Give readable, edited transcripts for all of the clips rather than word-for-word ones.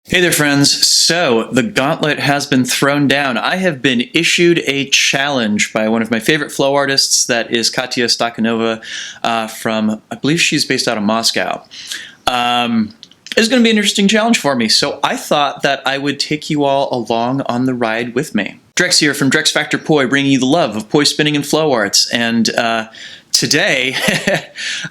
Hey there, friends. So, the gauntlet has been thrown down. I have been issued a challenge by one of my favorite flow artists, that is Katya Stakanova from, I believe she's based out of Moscow. It's going to be an interesting challenge for me, so I thought that I would take you all along on the ride with me. Drex here from Drex Factor Poi, bringing you the love of poi spinning and flow arts, and today,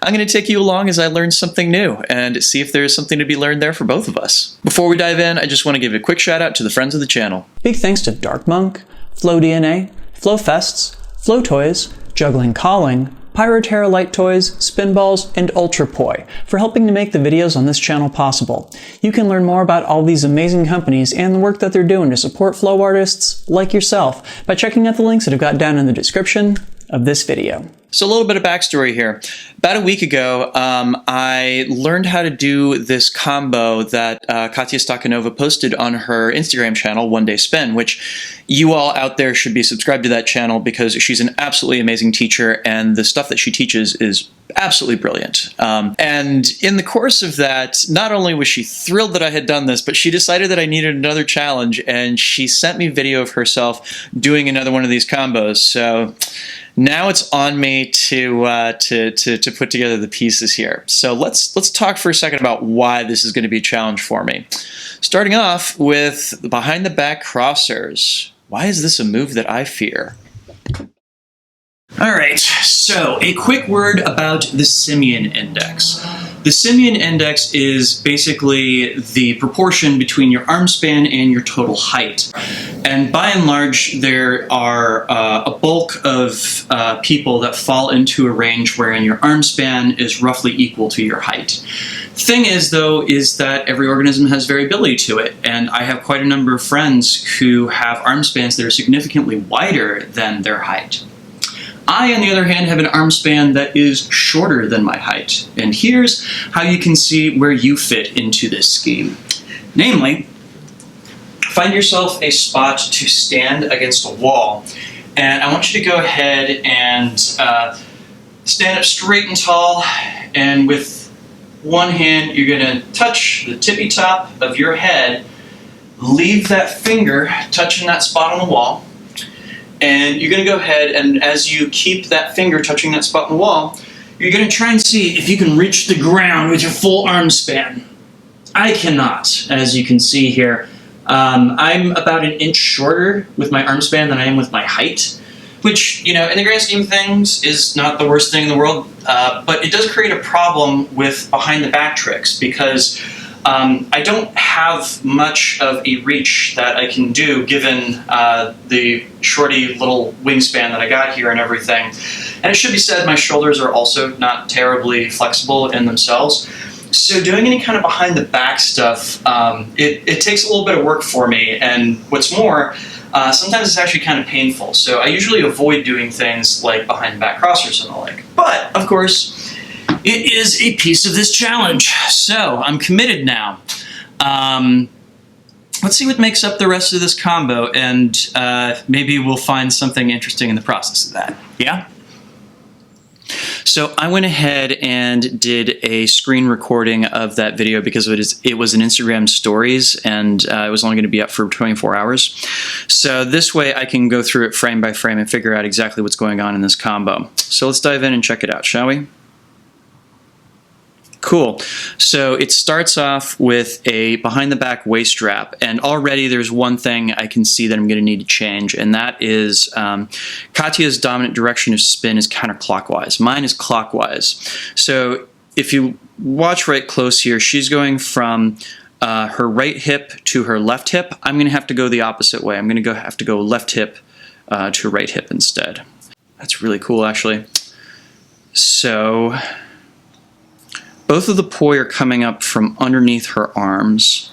I'm going to take you along as I learn something new and see if there's something to be learned there for both of us. Before we dive in, I just want to give a quick shout out to the friends of the channel. Big thanks to Dark Monk, Flow DNA, Flow Fests, Flow Toys, Juggling Calling, Pyroterra Light Toys, Spinballs, and Ultrapoi for helping to make the videos on this channel possible. You can learn more about all these amazing companies and the work that they're doing to support flow artists like yourself by checking out the links that I've got down in the description of this video. So a little bit of backstory here. About a week ago, I learned how to do this combo that Katya Stakanova posted on her Instagram channel, One Day Spin, which you all out there should be subscribed to that channel because she's an absolutely amazing teacher and the stuff that she teaches is absolutely brilliant. And in the course of that, not only was she thrilled that I had done this, but she decided that I needed another challenge, and she sent me video of herself doing another one of these combos. So now it's on me to put together the pieces here. So let's talk for a second about why this is going to be a challenge for me. Starting off with the behind the back crossers. Why is this a move that I fear? All right, so a quick word about the Simian index. The Simian index is basically the proportion between your arm span and your total height. And by and large, there are a bulk of people that fall into a range wherein your arm span is roughly equal to your height. Thing is, though, is that every organism has variability to it, and I have quite a number of friends who have arm spans that are significantly wider than their height. I, on the other hand, have an arm span that is shorter than my height, and here's how you can see where you fit into this scheme. Namely, find yourself a spot to stand against a wall, and I want you to go ahead and stand up straight and tall, and with one hand you're going to touch the tippy top of your head, leave that finger touching that spot on the wall, and you're going to go ahead and as you keep that finger touching that spot on the wall, you're going to try and see if you can reach the ground with your full arm span. I cannot, as you can see here. I'm about an inch shorter with my arm span than I am with my height, which, you know, in the grand scheme of things is not the worst thing in the world, but it does create a problem with behind the back tricks because I don't have much of a reach that I can do given the shorty little wingspan that I got here and everything. And it should be said, my shoulders are also not terribly flexible in themselves. So doing any kind of behind the back stuff, it takes a little bit of work for me. And what's more, sometimes it's actually kind of painful. So I usually avoid doing things like behind the back crossers and the like. But, of course, it is a piece of this challenge, so I'm committed now. Let's see what makes up the rest of this combo, and maybe we'll find something interesting in the process of that. Yeah? So I went ahead and did a screen recording of that video because it was an Instagram stories, and it was only going to be up for 24 hours. So this way I can go through it frame by frame and figure out exactly what's going on in this combo. So let's dive in and check it out, shall we? Cool. So it starts off with a behind the back waist strap, and already there's one thing I can see that I'm going to need to change, and that is Katya's dominant direction of spin is counterclockwise. Mine is clockwise. So if you watch right close here, she's going from her right hip to her left hip. I'm going to have to go the opposite way. I'm going to have to go left hip to right hip instead. That's really cool, actually. So both of the poi are coming up from underneath her arms.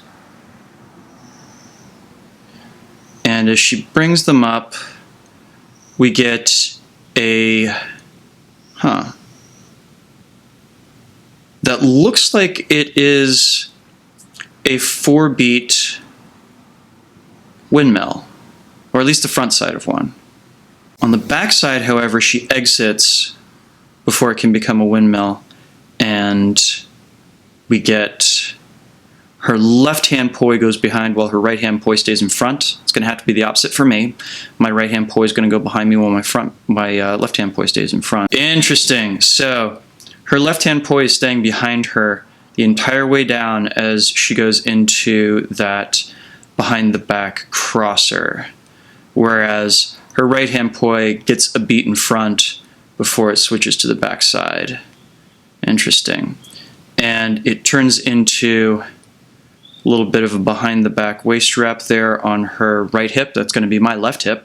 And as she brings them up, we get a, that looks like it is a 4-beat windmill, or at least the front side of one. On the back side, however, she exits before it can become a windmill, and we get her left-hand poi goes behind while her right-hand poi stays in front. It's going to have to be the opposite for me. My right-hand poi is going to go behind me while my left-hand poi stays in front. Interesting. So her left-hand poi is staying behind her the entire way down as she goes into that behind the back crosser, whereas her right-hand poi gets a beat in front before it switches to the back side. Interesting. And it turns into a little bit of a behind the back waist wrap there on her right hip. That's going to be my left hip.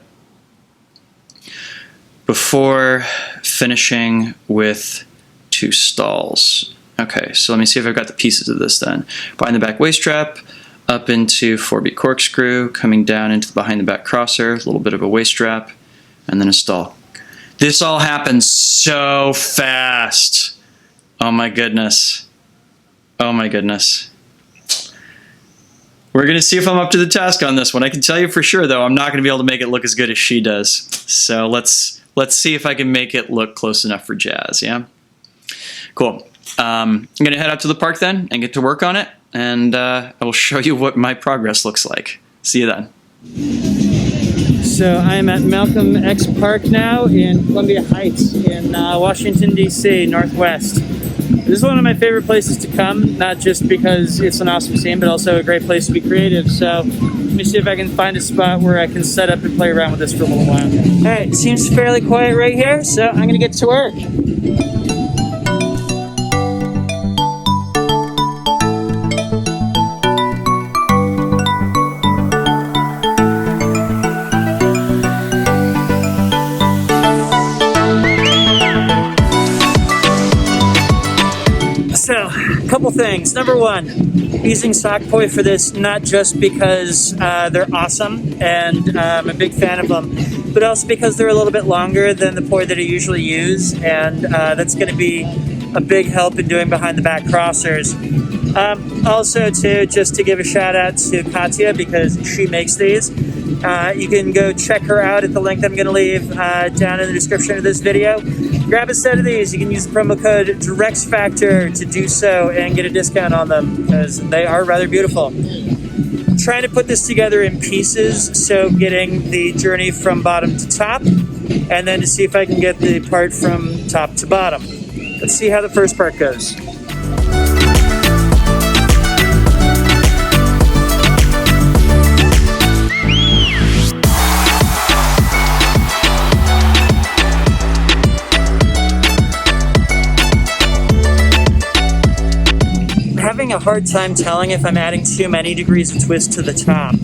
Before finishing with 2 stalls. Okay, so let me see if I've got the pieces of this then. Behind the back waist wrap, up into 4-beat corkscrew, coming down into the behind the back crosser, a little bit of a waist wrap, and then a stall. This all happens so fast. Oh my goodness. Oh my goodness. We're going to see if I'm up to the task on this one. I can tell you for sure, though, I'm not going to be able to make it look as good as she does. So let's see if I can make it look close enough for Jazz, yeah? Cool. I'm going to head out to the park then and get to work on it, and I will show you what my progress looks like. See you then. So I'm at Malcolm X Park now in Columbia Heights in Washington, D.C., Northwest. This is one of my favorite places to come, not just because it's an awesome scene, but also a great place to be creative. So let me see if I can find a spot where I can set up and play around with this for a little while. All right, it seems fairly quiet right here, so I'm going to get to work. Couple things. Number one, using sock poi for this, not just because they're awesome and I'm a big fan of them, but also because they're a little bit longer than the poi that I usually use, and that's going to be a big help in doing behind the back crossers. Also, just to give a shout out to Katya because she makes these. You can go check her out at the link that I'm going to leave down in the description of this video. Grab a set of these. You can use the promo code DirectFactor to do so and get a discount on them because they are rather beautiful. I'm trying to put this together in pieces, so getting the journey from bottom to top, and then to see if I can get the part from top to bottom. Let's see how the first part goes. Having a hard time telling if I'm adding too many degrees of twist to the top.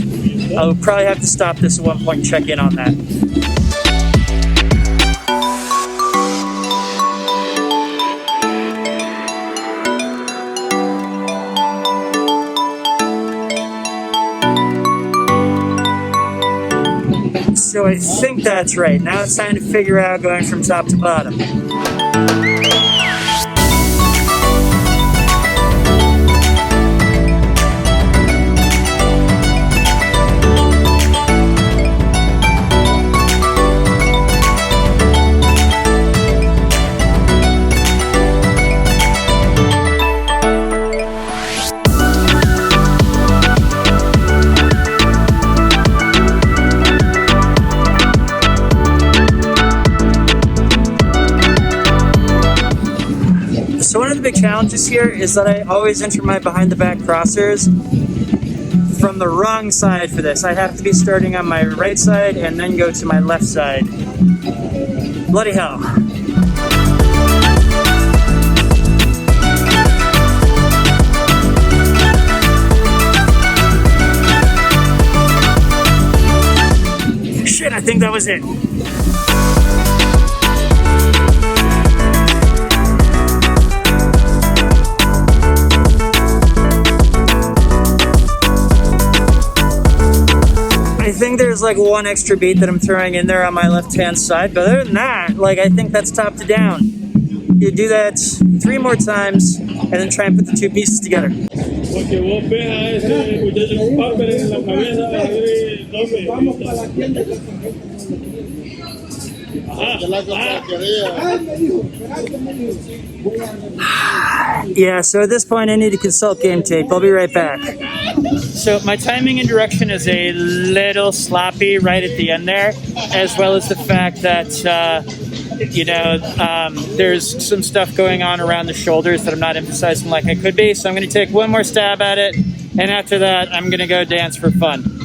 I'll probably have to stop this at one point and check in on that. So I think that's right. Now it's time to figure out going from top to bottom. So one of the big challenges here is that I always enter my behind the back crossers from the wrong side for this. I have to be starting on my right side and then go to my left side. Bloody hell. Shit, I think that was it. I think there's like one extra beat that I'm throwing in there on my left-hand side, but other than that, like I think that's top to down. You do that 3 more times, and then try and put the 2 pieces together. Yeah, so at this point I need to consult game tape. I'll be right back. So my timing and direction is a little sloppy right at the end there, as well as the fact that, there's some stuff going on around the shoulders that I'm not emphasizing like I could be. So I'm going to take one more stab at it, and after that I'm going to go dance for fun.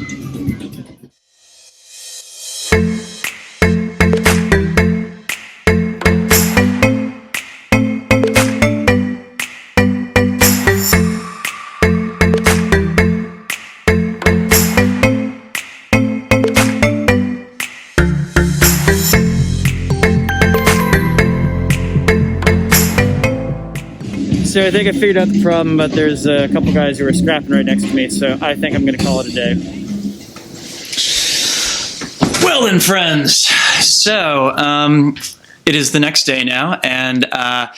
So I think I figured out the problem, but there's a couple guys who are scrapping right next to me, so I think I'm going to call it a day. Well then, friends, so it is the next day now, and I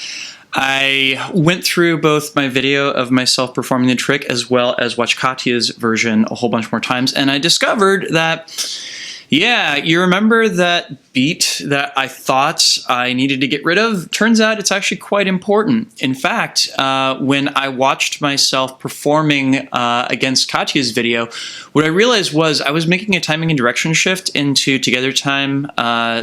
went through both my video of myself performing the trick as well as watched Katya's version a whole bunch more times, and I discovered that, yeah, you remember that beat that I thought I needed to get rid of? Turns out it's actually quite important. In fact, when I watched myself performing against Katya's video, what I realized was I was making a timing and direction shift into together time,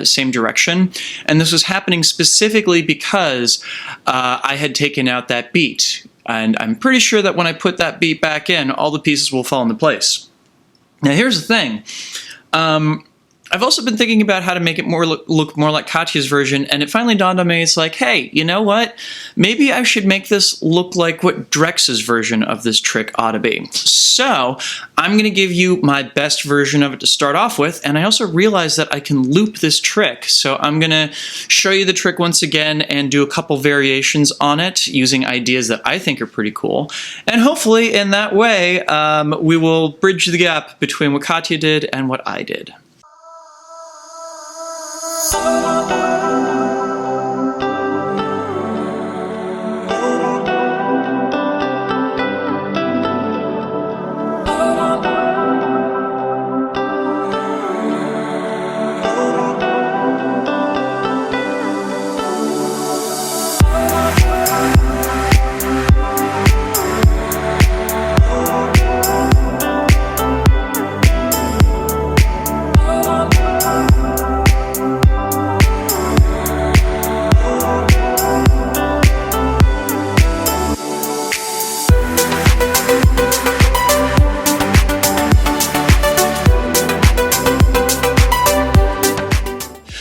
same direction. And this was happening specifically because I had taken out that beat. And I'm pretty sure that when I put that beat back in, all the pieces will fall into place. Now, here's the thing. I've also been thinking about how to make it look more like Katya's version, and it finally dawned on me, it's like, hey, you know what? Maybe I should make this look like what Drex's version of this trick ought to be. So I'm going to give you my best version of it to start off with, and I also realized that I can loop this trick. So I'm going to show you the trick once again and do a couple variations on it using ideas that I think are pretty cool. And hopefully in that way, we will bridge the gap between what Katya did and what I did.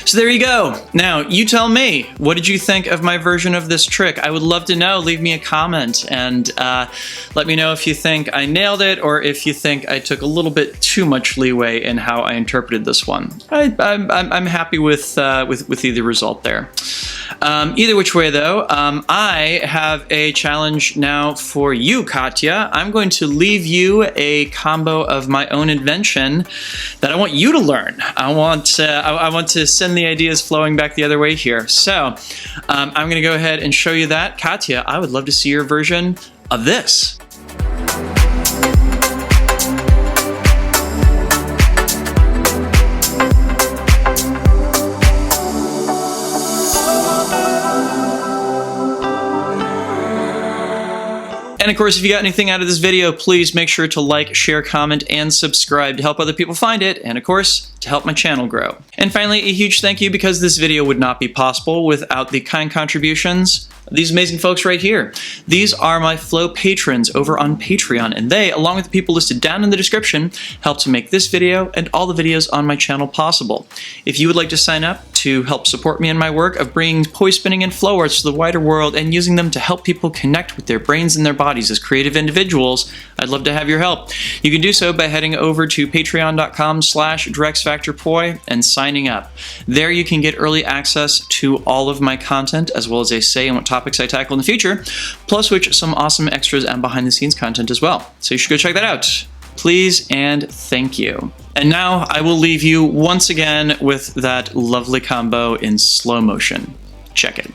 So there you go. Now, you tell me, what did you think of my version of this trick? I would love to know. Leave me a comment and let me know if you think I nailed it or if you think I took a little bit too much leeway in how I interpreted this one. I'm happy with either result there. Either which way, though, I have a challenge now for you, Katya. I'm going to leave you a combo of my own invention that I want you to learn. I want to send the ideas flowing back the other way here. So I'm going to go ahead and show you that. Katya, I would love to see your version of this. And of course, if you got anything out of this video, please make sure to like, share, comment, and subscribe to help other people find it, and of course, to help my channel grow. And finally, a huge thank you because this video would not be possible without the kind contributions of these amazing folks right here. These are my Flow patrons over on Patreon, and they, along with the people listed down in the description, help to make this video and all the videos on my channel possible. If you would like to sign up to help support me in my work of bringing poi spinning and flow arts to the wider world and using them to help people connect with their brains and their bodies as creative individuals, I'd love to have your help. You can do so by heading over to patreon.com/DrexFactorPoi and signing up. There you can get early access to all of my content as well as a say in what topics I tackle in the future, plus which some awesome extras and behind the scenes content as well. So you should go check that out. Please and thank you. And now I will leave you once again with that lovely combo in slow motion. Check it.